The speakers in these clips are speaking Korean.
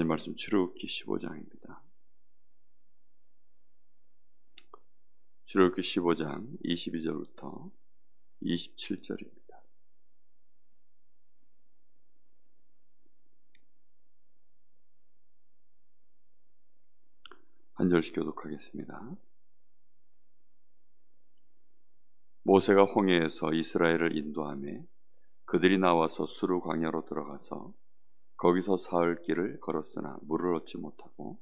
하나님 말씀 출애굽기 15장입니다. 출애굽기 15장 22절부터 27절입니다. 한 절씩 교독하겠습니다. 모세가 홍해에서 이스라엘을 인도하며 그들이 나와서 수르 광야로 들어가서 거기서 사흘 길을 걸었으나 물을 얻지 못하고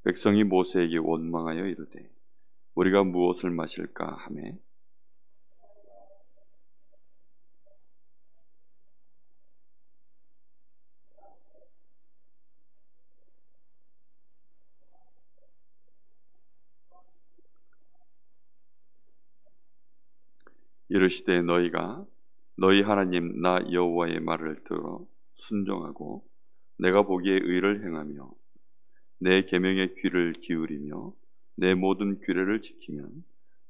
백성이 모세에게 원망하여 이르되 우리가 무엇을 마실까 하매 이르시되 너희가 너희 하나님 나 여호와의 말을 들어 순종하고 내가 보기에 의를 행하며 내 계명에 귀를 기울이며 내 모든 규례를 지키면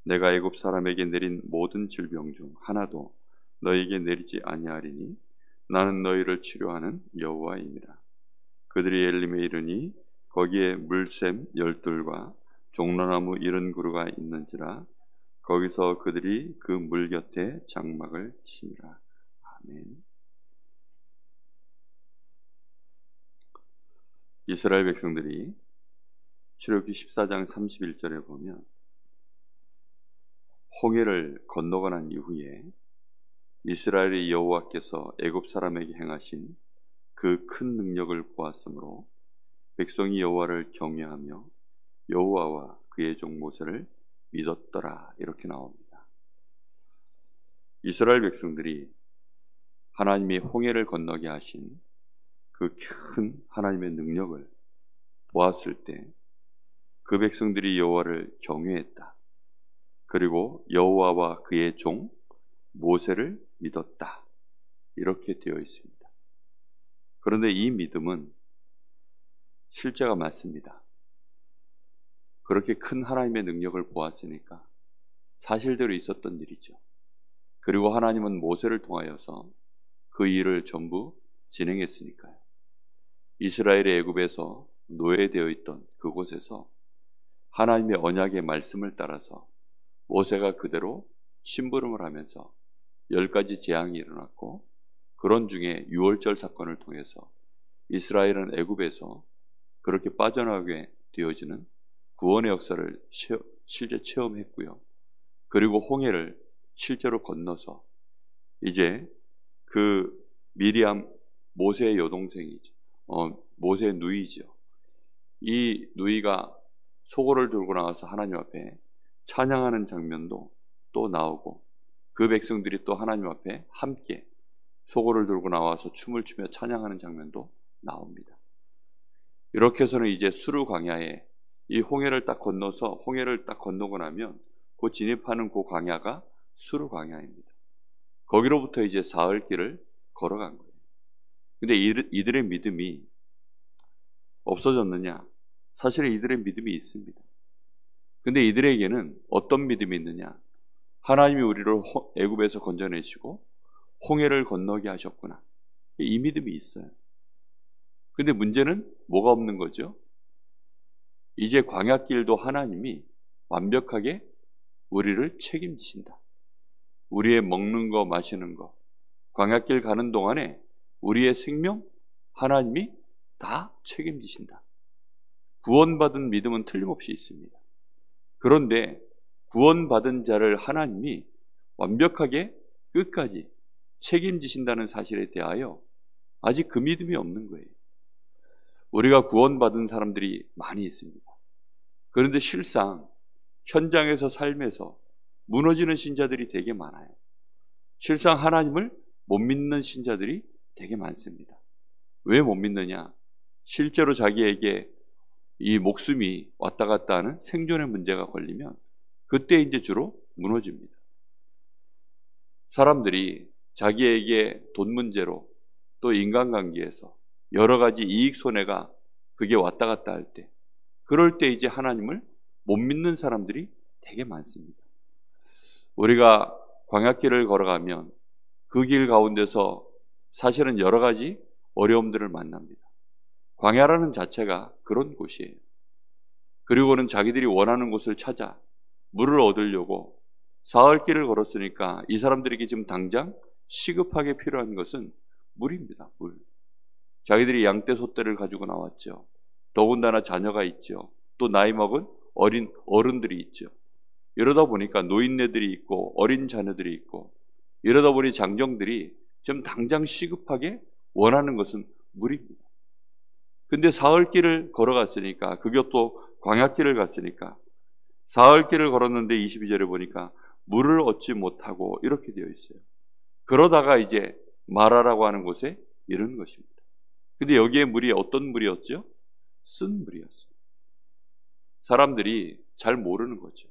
내가 애굽 사람에게 내린 모든 질병 중 하나도 너희에게 내리지 아니하리니 나는 너희를 치료하는 여호와이니라. 그들이 엘림에 이르니 거기에 물샘 12과 종려나무 70그루가 있는지라 거기서 그들이 그 물 곁에 장막을 치니라. 아멘. 이스라엘 백성들이 출애굽기 14장 31절에 보면 홍해를 건너고 난 이후에 이스라엘의 여호와께서 애굽 사람에게 행하신 그 큰 능력을 보았으므로 백성이 여호와를 경외하며 여호와와 그의 종 모세를 믿었더라. 이렇게 나옵니다. 이스라엘 백성들이 하나님이 홍해를 건너게 하신 그 큰 하나님의 능력을 보았을 때 그 백성들이 여호와를 경외했다. 그리고 여호와와 그의 종 모세를 믿었다. 이렇게 되어 있습니다. 그런데 이 믿음은 실제가 맞습니다. 그렇게 큰 하나님의 능력을 보았으니까 사실대로 있었던 일이죠. 그리고 하나님은 모세를 통하여서 그 일을 전부 진행했으니까요. 이스라엘의 애굽에서 노예되어 있던 그곳에서 하나님의 언약의 말씀을 따라서 모세가 그대로 심부름을 하면서 10가지 재앙이 일어났고 그런 중에 유월절 사건을 통해서 이스라엘은 애굽에서 그렇게 빠져나가게 되어지는 구원의 역사를 실제 체험했고요. 그리고 홍해를 실제로 건너서 이제 그 미리암 모세의 여동생이죠. 모세의 누이죠. 이 누이가 소고를 들고 나와서 하나님 앞에 찬양하는 장면도 또 나오고 그 백성들이 또 하나님 앞에 함께 소고를 들고 나와서 춤을 추며 찬양하는 장면도 나옵니다. 이렇게 해서는 이제 수르 광야에 이 홍해를 딱 건너서 홍해를 딱 건너고 나면 그 진입하는 그 광야가 수르 광야입니다. 거기로부터 이제 사흘 길을 걸어간 거예요. 근데 이들의 믿음이 없어졌느냐? 사실은 이들의 믿음이 있습니다. 근데 이들에게는 어떤 믿음이 있느냐? 하나님이 우리를 애굽에서 건져내시고 홍해를 건너게 하셨구나. 이 믿음이 있어요. 근데 문제는 뭐가 없는 거죠? 이제 광야길도 하나님이 완벽하게 우리를 책임지신다. 우리의 먹는 거 마시는 거 광야길 가는 동안에 우리의 생명 하나님이 다 책임지신다. 구원받은 믿음은 틀림없이 있습니다. 그런데 구원받은 자를 하나님이 완벽하게 끝까지 책임지신다는 사실에 대하여 아직 그 믿음이 없는 거예요. 우리가 구원받은 사람들이 많이 있습니다. 그런데 실상 현장에서 삶에서 무너지는 신자들이 되게 많아요. 실상 하나님을 못 믿는 신자들이 되게 많습니다. 왜 못 믿느냐? 실제로 자기에게 이 목숨이 왔다 갔다 하는 생존의 문제가 걸리면 그때 이제 주로 무너집니다. 사람들이 자기에게 돈 문제로 또 인간관계에서 여러 가지 이익 손해가 그게 왔다 갔다 할 때 그럴 때 이제 하나님을 못 믿는 사람들이 되게 많습니다. 우리가 광야길을 걸어가면 그 길 가운데서 사실은 여러 가지 어려움들을 만납니다. 광야라는 자체가 그런 곳이에요. 그리고는 자기들이 원하는 곳을 찾아 물을 얻으려고 사흘길을 걸었으니까 이 사람들에게 지금 당장 시급하게 필요한 것은 물입니다. 물. 자기들이 양떼 소떼를 가지고 나왔죠. 더군다나 자녀가 있죠. 또 나이 먹은 어른들이 있죠. 이러다 보니까 노인네들이 있고 어린 자녀들이 있고, 이러다 보니 장정들이 지금 당장 시급하게 원하는 것은 물입니다. 근데 사흘길을 걸어갔으니까, 그것도 광야길을 갔으니까 사흘길을 걸었는데 22절에 보니까 물을 얻지 못하고 이렇게 되어 있어요. 그러다가 이제 마라라고 하는 곳에 이르는 것입니다. 근데 여기에 물이 어떤 물이었죠? 쓴 물이었어요. 사람들이 잘 모르는 거죠.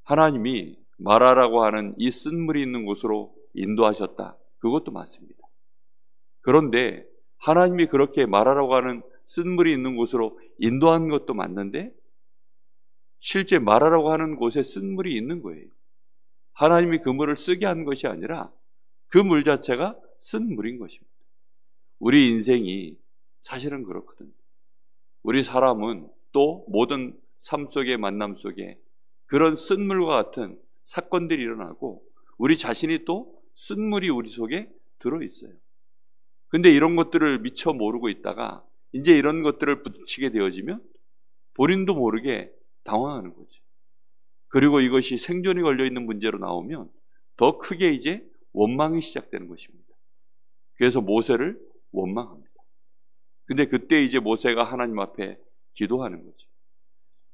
하나님이 마라라고 하는 이 쓴 물이 있는 곳으로 인도하셨다. 그것도 맞습니다. 그런데 하나님이 그렇게 마라라고 하는 쓴 물이 있는 곳으로 인도한 것도 맞는데, 실제 마라라고 하는 곳에 쓴 물이 있는 거예요. 하나님이 그 물을 쓰게 한 것이 아니라 그 물 자체가 쓴 물인 것입니다. 우리 인생이 사실은 그렇거든요. 우리 사람은 또 모든 삶 속의 만남 속에 그런 쓴 물과 같은 사건들이 일어나고, 우리 자신이 또 쓴 물이 우리 속에 들어있어요. 근데 이런 것들을 미처 모르고 있다가 이제 이런 것들을 부딪히게 되어지면 본인도 모르게 당황하는 거죠. 그리고 이것이 생존이 걸려있는 문제로 나오면 더 크게 이제 원망이 시작되는 것입니다. 그래서 모세를 원망합니다. 근데 그때 이제 모세가 하나님 앞에 기도하는 거죠.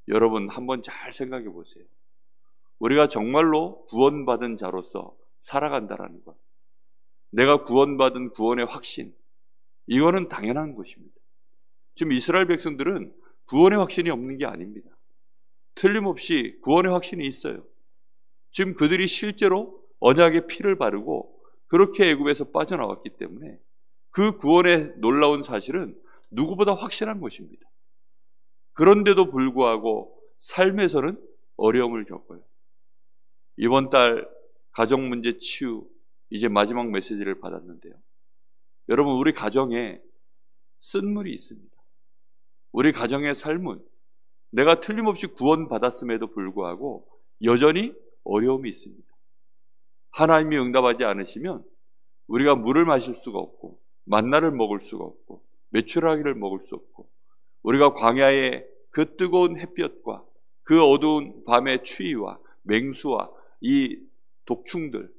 여러분 한번 잘 생각해 보세요. 우리가 정말로 구원받은 자로서 살아간다라는 것, 내가 구원받은 구원의 확신, 이거는 당연한 것입니다. 지금 이스라엘 백성들은 구원의 확신이 없는 게 아닙니다. 틀림없이 구원의 확신이 있어요. 지금 그들이 실제로 언약의 피를 바르고 그렇게 애굽에서 빠져나왔기 때문에 그 구원의 놀라운 사실은 누구보다 확실한 것입니다. 그런데도 불구하고 삶에서는 어려움을 겪어요. 이번 달 가정문제 치유 이제 마지막 메시지를 받았는데요. 여러분, 우리 가정에 쓴물이 있습니다. 우리 가정의 삶은 내가 틀림없이 구원받았음에도 불구하고 여전히 어려움이 있습니다. 하나님이 응답하지 않으시면 우리가 물을 마실 수가 없고, 만나를 먹을 수가 없고, 메추라기를 먹을 수 없고, 우리가 광야의 그 뜨거운 햇볕과 그 어두운 밤의 추위와 맹수와 이 독충들,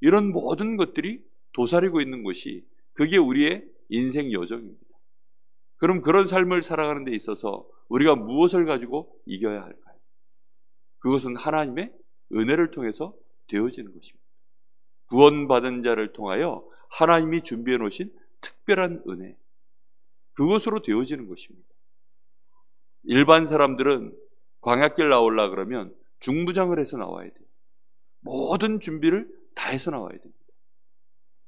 이런 모든 것들이 도사리고 있는 것이, 그게 우리의 인생 여정입니다. 그럼 그런 삶을 살아가는 데 있어서 우리가 무엇을 가지고 이겨야 할까요? 그것은 하나님의 은혜를 통해서 되어지는 것입니다. 구원받은 자를 통하여 하나님이 준비해 놓으신 특별한 은혜, 그것으로 되어지는 것입니다. 일반 사람들은 광야길 나오려 그러면 중부장을 해서 나와야 돼요. 모든 준비를 다 해서 나와야 됩니다.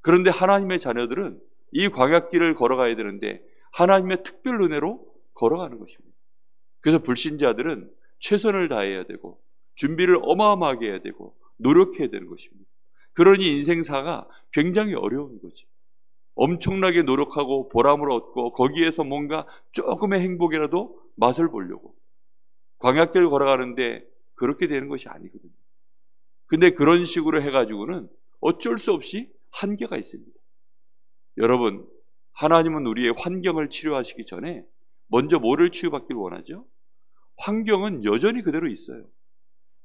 그런데 하나님의 자녀들은 이 광야길을 걸어가야 되는데 하나님의 특별 은혜로 걸어가는 것입니다. 그래서 불신자들은 최선을 다해야 되고 준비를 어마어마하게 해야 되고 노력해야 되는 것입니다. 그러니 인생사가 굉장히 어려운 거죠. 엄청나게 노력하고 보람을 얻고 거기에서 뭔가 조금의 행복이라도 맛을 보려고 광야길 걸어가는데 그렇게 되는 것이 아니거든요. 근데 그런 식으로 해가지고는 어쩔 수 없이 한계가 있습니다. 여러분, 하나님은 우리의 환경을 치료하시기 전에 먼저 뭐를 치유받길 원하죠? 환경은 여전히 그대로 있어요.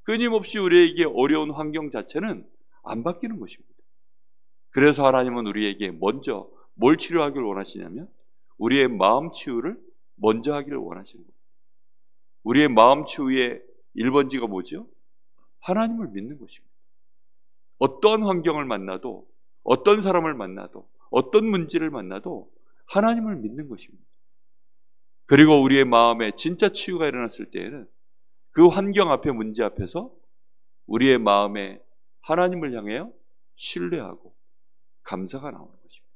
끊임없이 우리에게 어려운 환경 자체는 안 바뀌는 것입니다. 그래서 하나님은 우리에게 먼저 뭘 치료하길 원하시냐면 우리의 마음 치유를 먼저 하기를 원하시는 거예요. 우리의 마음 치유의 1번지가 뭐죠? 하나님을 믿는 것입니다. 어떠한 환경을 만나도, 어떤 사람을 만나도, 어떤 문제를 만나도 하나님을 믿는 것입니다. 그리고 우리의 마음에 진짜 치유가 일어났을 때에는 그 환경 앞에, 문제 앞에서 우리의 마음에 하나님을 향하여 신뢰하고 감사가 나오는 것입니다.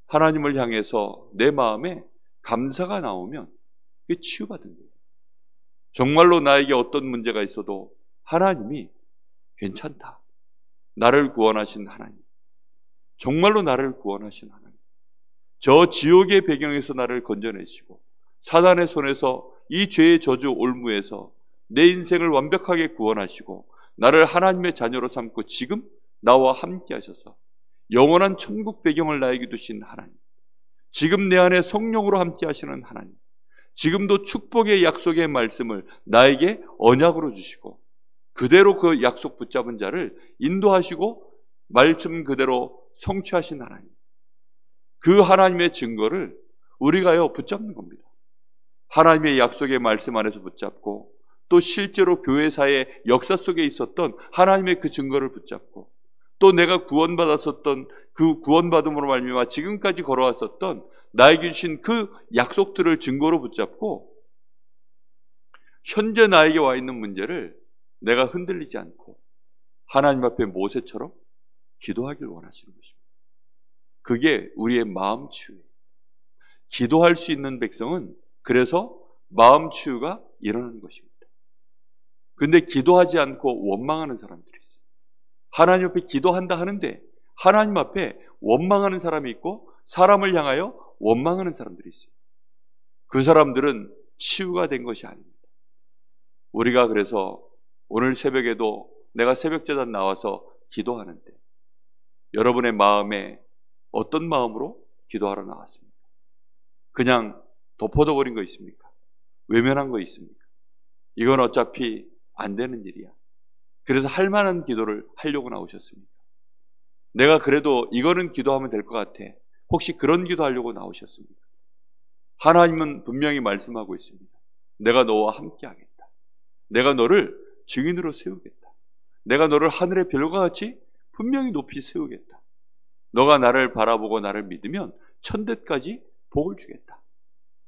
하나님을 향해서 내 마음에 감사가 나오면 그게 치유받은 거예요. 정말로 나에게 어떤 문제가 있어도 하나님이 괜찮다. 나를 구원하신 하나님. 정말로 나를 구원하신 하나님. 저 지옥의 배경에서 나를 건져내시고 사단의 손에서 이 죄의 저주 올무에서 내 인생을 완벽하게 구원하시고 나를 하나님의 자녀로 삼고 지금 나와 함께 하셔서 영원한 천국 배경을 나에게 두신 하나님. 지금 내 안에 성령으로 함께 하시는 하나님. 지금도 축복의 약속의 말씀을 나에게 언약으로 주시고 그대로 그 약속 붙잡은 자를 인도하시고 말씀 그대로 성취하신 하나님. 그 하나님의 증거를 우리가요 붙잡는 겁니다. 하나님의 약속의 말씀 안에서 붙잡고 또 실제로 교회사의 역사 속에 있었던 하나님의 그 증거를 붙잡고 또 내가 구원받았었던 그 구원받음으로 말미암아 지금까지 걸어왔었던 나에게 주신 그 약속들을 증거로 붙잡고 현재 나에게 와 있는 문제를 내가 흔들리지 않고 하나님 앞에 모세처럼 기도하길 원하시는 것입니다. 그게 우리의 마음 치유예요. 기도할 수 있는 백성은 그래서 마음 치유가 일어나는 것입니다. 근데 기도하지 않고 원망하는 사람들이 있어요. 하나님 앞에 기도한다 하는데 하나님 앞에 원망하는 사람이 있고 사람을 향하여 원망하는 사람들이 있어요. 그 사람들은 치유가 된 것이 아닙니다. 우리가 그래서 오늘 새벽에도 내가 새벽제단 나와서 기도하는데 여러분의 마음에 어떤 마음으로 기도하러 나왔습니까? 그냥 덮어둬버린 거 있습니까? 외면한 거 있습니까? 이건 어차피 안 되는 일이야. 그래서 할 만한 기도를 하려고 나오셨습니까? 내가 그래도 이거는 기도하면 될 것 같아. 혹시 그런 기도하려고 나오셨습니까? 하나님은 분명히 말씀하고 있습니다. 내가 너와 함께 하겠다. 내가 너를 증인으로 세우겠다. 내가 너를 하늘의 별과 같이 분명히 높이 세우겠다. 너가 나를 바라보고 나를 믿으면 천대까지 복을 주겠다.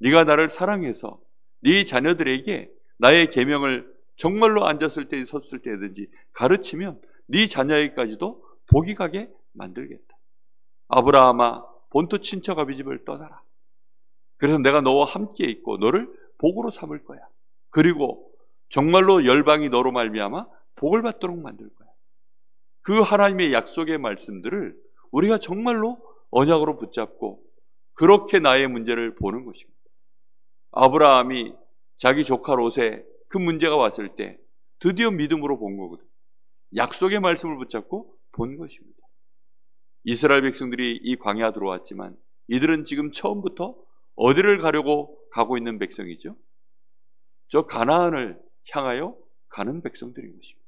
네가 나를 사랑해서 네 자녀들에게 나의 계명을 정말로 앉았을 때 섰을 때든지 가르치면 네 자녀에게까지도 복이 가게 만들겠다. 아브라함아 본토 친척 아비 집을 떠나라. 그래서 내가 너와 함께 있고 너를 복으로 삼을 거야. 그리고 정말로 열방이 너로 말미암아 복을 받도록 만들 거야. 그 하나님의 약속의 말씀들을 우리가 정말로 언약으로 붙잡고 그렇게 나의 문제를 보는 것입니다. 아브라함이 자기 조카 롯에 그 문제가 왔을 때 드디어 믿음으로 본 거거든요. 약속의 말씀을 붙잡고 본 것입니다. 이스라엘 백성들이 이 광야 들어왔지만 이들은 지금 처음부터 어디를 가려고 가고 있는 백성이죠? 저 가나안을 향하여 가는 백성들인 것입니다.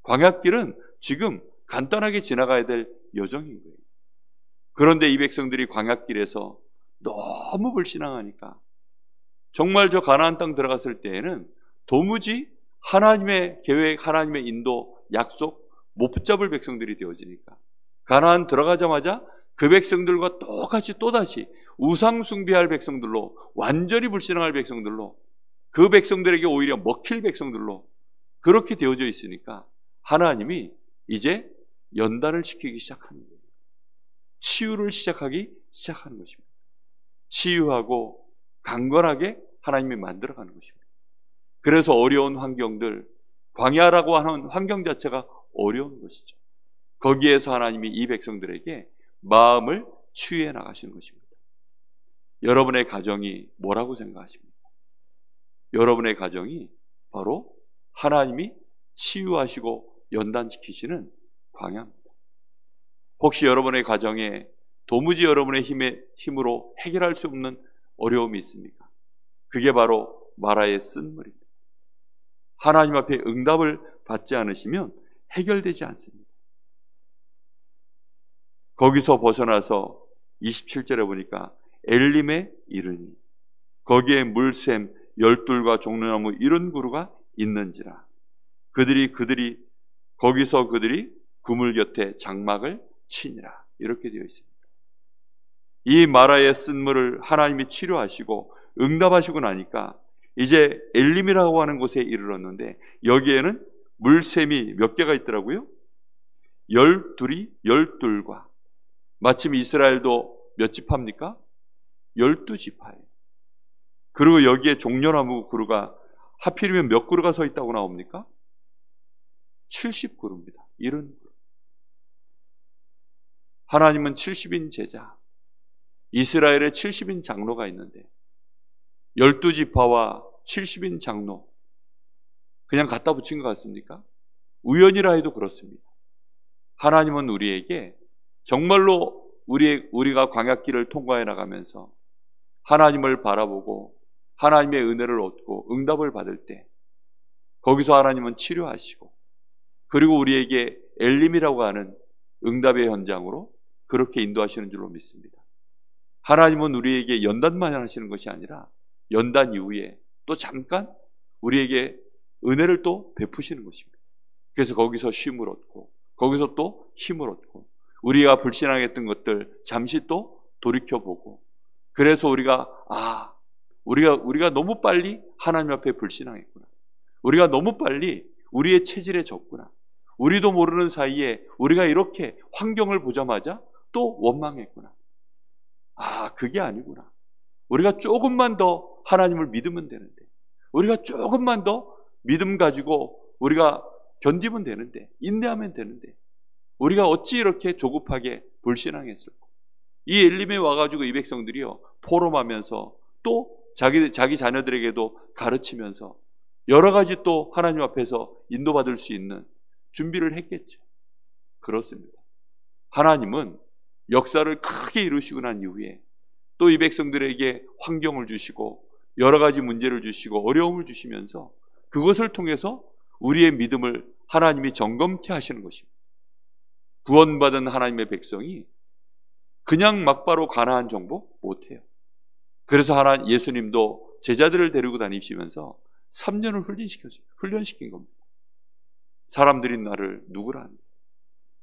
광야길은 지금 간단하게 지나가야 될 여정인 거예요. 그런데 이 백성들이 광야길에서 너무 불신앙하니까 정말 저 가나안 땅 들어갔을 때에는 도무지 하나님의 계획, 하나님의 인도, 약속 못 붙잡을 백성들이 되어지니까 가나안 들어가자마자 그 백성들과 똑같이 또다시 우상 숭배할 백성들로, 완전히 불신앙할 백성들로, 그 백성들에게 오히려 먹힐 백성들로 그렇게 되어져 있으니까 하나님이 이제 연단을 시키기 시작하는 거예요. 치유를 시작하는 것입니다. 치유하고 강건하게 하나님이 만들어가는 것입니다. 그래서 어려운 환경들, 광야라고 하는 환경 자체가 어려운 것이죠. 거기에서 하나님이 이 백성들에게 마음을 치유해 나가시는 것입니다. 여러분의 가정이 뭐라고 생각하십니까? 여러분의 가정이 바로 하나님이 치유하시고 연단시키시는 광야입니다. 혹시 여러분의 가정에 도무지 여러분의 힘으로 해결할 수 없는 어려움이 있습니까? 그게 바로 마라의 쓴물입니다. 하나님 앞에 응답을 받지 않으시면 해결되지 않습니다. 거기서 벗어나서 27절에 보니까 엘림에 이르니 거기에 물샘 열둘과 종려나무 70그루가 있는지라. 거기서 그들이 그물 곁에 장막을 치니라. 이렇게 되어 있습니다. 이 마라의 쓴물을 하나님이 치료하시고 응답하시고 나니까 이제 엘림이라고 하는 곳에 이르렀는데 여기에는 물샘이 몇 개가 있더라고요? 12과 마침 이스라엘도 몇 지파입니까? 12지파예요. 그리고 여기에 종려나무 그루가 하필이면 몇 그루가 서 있다고 나옵니까? 70그루입니다. 70그루. 하나님은 70인 제자, 이스라엘에 70인 장로가 있는데 12지파와 70인 장로 그냥 갖다 붙인 것 같습니까? 우연이라 해도 그렇습니다. 하나님은 우리에게 정말로 우리가 광야길을 통과해 나가면서 하나님을 바라보고 하나님의 은혜를 얻고 응답을 받을 때 거기서 하나님은 치료하시고 그리고 우리에게 엘림이라고 하는 응답의 현장으로 그렇게 인도하시는 줄로 믿습니다. 하나님은 우리에게 연단만 하시는 것이 아니라 연단 이후에 또 잠깐 우리에게 은혜를 또 베푸시는 것입니다. 그래서 거기서 쉼을 얻고 거기서 또 힘을 얻고 우리가 불신앙했던 것들 잠시 또 돌이켜보고 그래서 우리가 너무 빨리 하나님 앞에 불신앙했구나. 우리가 너무 빨리 우리의 체질에 졌구나. 우리도 모르는 사이에 우리가 이렇게 환경을 보자마자 또 원망했구나. 그게 아니구나. 우리가 조금만 더 하나님을 믿으면 되는데 우리가 조금만 더 믿음 가지고 우리가 견디면 되는데 인내하면 되는데 우리가 어찌 이렇게 조급하게 불신앙했을까? 이 엘림에 와가지고 이 백성들이요 포럼하면서 또 자기 자녀들에게도 가르치면서 여러 가지 또 하나님 앞에서 인도받을 수 있는 준비를 했겠죠. 그렇습니다. 하나님은 역사를 크게 이루시고 난 이후에 또 이 백성들에게 환경을 주시고 여러 가지 문제를 주시고 어려움을 주시면서 그것을 통해서 우리의 믿음을 하나님이 점검케 하시는 것입니다. 구원받은 하나님의 백성이 그냥 막바로 가나안 정복 못해요. 그래서 예수님도 제자들을 데리고 다니시면서 3년을 훈련시킨 겁니다. 사람들이 나를 누구라 합니다.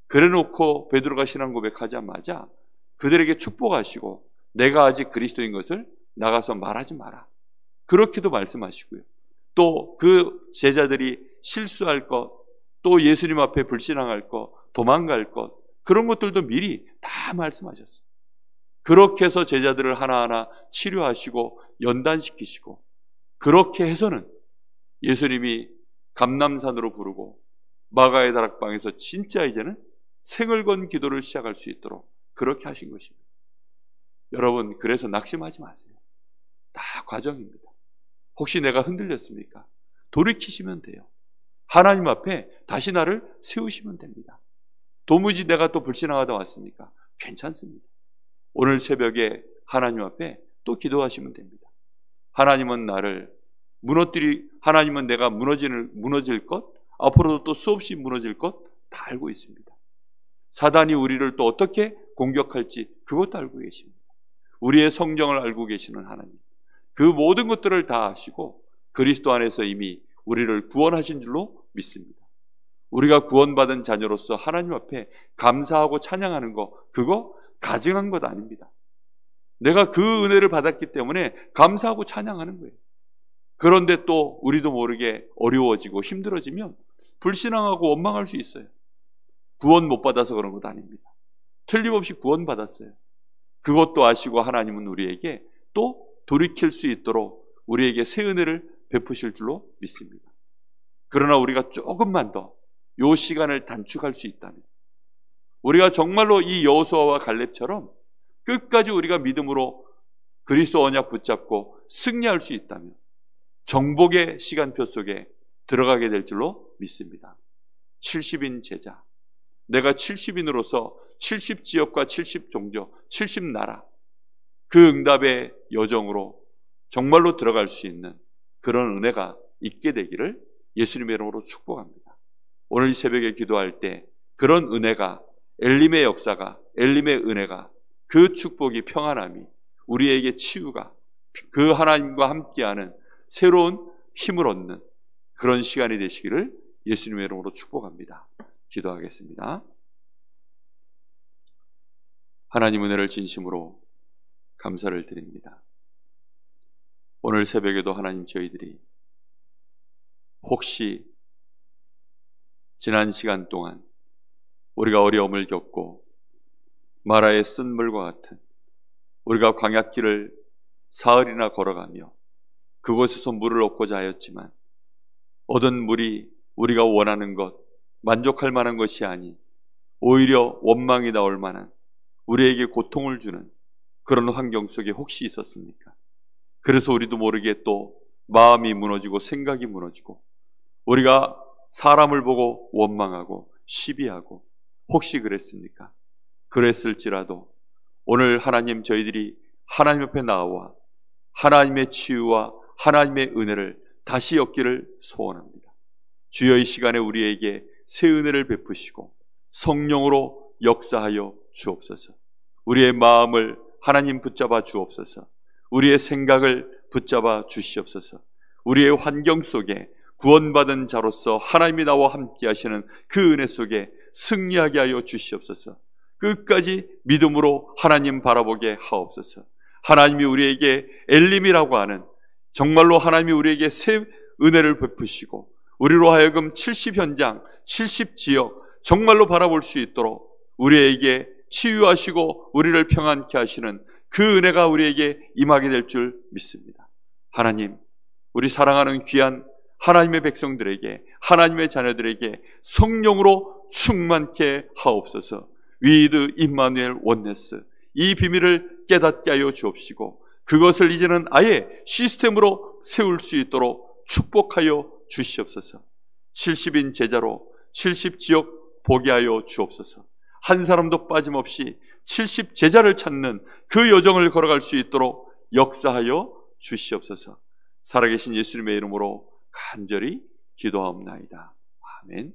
그래놓고 베드로가 신앙 고백하자마자 그들에게 축복하시고 내가 아직 그리스도인 것을 나가서 말하지 마라. 그렇게도 말씀하시고요. 또 그 제자들이 실수할 것, 또 예수님 앞에 불신앙할 것, 도망갈 것 그런 것들도 미리 다 말씀하셨어요. 그렇게 해서 제자들을 하나하나 치료하시고 연단시키시고 그렇게 해서는 예수님이 감람산으로 부르고 마가의 다락방에서 진짜 이제는 생을 건 기도를 시작할 수 있도록 그렇게 하신 것입니다. 여러분, 그래서 낙심하지 마세요. 다 과정입니다. 혹시 내가 흔들렸습니까? 돌이키시면 돼요. 하나님 앞에 다시 나를 세우시면 됩니다. 도무지 내가 또 불신앙하다 왔습니까? 괜찮습니다. 오늘 새벽에 하나님 앞에 또 기도하시면 됩니다. 하나님은 하나님은 내가 무너질 것, 앞으로도 또 수없이 무너질 것 다 알고 있습니다. 사단이 우리를 또 어떻게 공격할지 그것도 알고 계십니다. 우리의 성정을 알고 계시는 하나님, 그 모든 것들을 다 아시고 그리스도 안에서 이미 우리를 구원하신 줄로 믿습니다. 우리가 구원받은 자녀로서 하나님 앞에 감사하고 찬양하는 거, 그거 가증한 것 아닙니다. 내가 그 은혜를 받았기 때문에 감사하고 찬양하는 거예요. 그런데 또 우리도 모르게 어려워지고 힘들어지면 불신앙하고 원망할 수 있어요. 구원 못 받아서 그런 것 아닙니다. 틀림없이 구원 받았어요. 그것도 아시고 하나님은 우리에게 또 돌이킬 수 있도록 우리에게 새 은혜를 베푸실 줄로 믿습니다. 그러나 우리가 조금만 더 이 시간을 단축할 수 있다면, 우리가 정말로 이 여호수아와 갈렙처럼 끝까지 우리가 믿음으로 그리스도 언약 붙잡고 승리할 수 있다면 정복의 시간표 속에 들어가게 될 줄로 믿습니다. 70인 제자, 내가 70인으로서 70지역과 70종족, 70나라 그 응답의 여정으로 정말로 들어갈 수 있는 그런 은혜가 있게 되기를 예수님의 이름으로 축복합니다. 오늘 이 새벽에 기도할 때 그런 은혜가, 엘림의 역사가, 엘림의 은혜가, 그 축복이, 평안함이, 우리에게 치유가, 그 하나님과 함께하는 새로운 힘을 얻는 그런 시간이 되시기를 예수님의 이름으로 축복합니다. 기도하겠습니다. 하나님, 은혜를 진심으로 감사를 드립니다. 오늘 새벽에도 하나님, 저희들이 혹시 지난 시간 동안 우리가 어려움을 겪고 마라의 쓴물과 같은 우리가 광야길을 사흘이나 걸어가며 그곳에서 물을 얻고자 하였지만 얻은 물이 우리가 원하는 것, 만족할 만한 것이 아닌 오히려 원망이 나올 만한, 우리에게 고통을 주는 그런 환경 속에 혹시 있었습니까? 그래서 우리도 모르게 또 마음이 무너지고 생각이 무너지고 우리가 사람을 보고 원망하고 시비하고 혹시 그랬습니까? 그랬을지라도 오늘 하나님, 저희들이 하나님 앞에 나와 하나님의 치유와 하나님의 은혜를 다시 얻기를 소원합니다. 주여, 이 시간에 우리에게 새 은혜를 베푸시고 성령으로 역사하여 주옵소서. 우리의 마음을 하나님 붙잡아 주옵소서. 우리의 생각을 붙잡아 주시옵소서. 우리의 환경 속에 구원받은 자로서 하나님이 나와 함께 하시는 그 은혜 속에 승리하게 하여 주시옵소서. 끝까지 믿음으로 하나님 바라보게 하옵소서. 하나님이 우리에게 엘림이라고 하는, 정말로 하나님이 우리에게 새 은혜를 베푸시고 우리로 하여금 70현장, 70지역 정말로 바라볼 수 있도록 우리에게 치유하시고 우리를 평안케 하시는 그 은혜가 우리에게 임하게 될 줄 믿습니다. 하나님, 우리 사랑하는 귀한 하나님의 백성들에게, 하나님의 자녀들에게 성령으로 충만케 하옵소서. 위드 임마누엘 원네스, 이 비밀을 깨닫게 하여 주옵시고 그것을 이제는 아예 시스템으로 세울 수 있도록 축복하여 주시옵소서. 70인 제자로 70지역 보게 하여 주옵소서. 한 사람도 빠짐없이 70 제자를 찾는 그 여정을 걸어갈 수 있도록 역사하여 주시옵소서. 살아계신 예수님의 이름으로 간절히 기도하옵나이다. 아멘.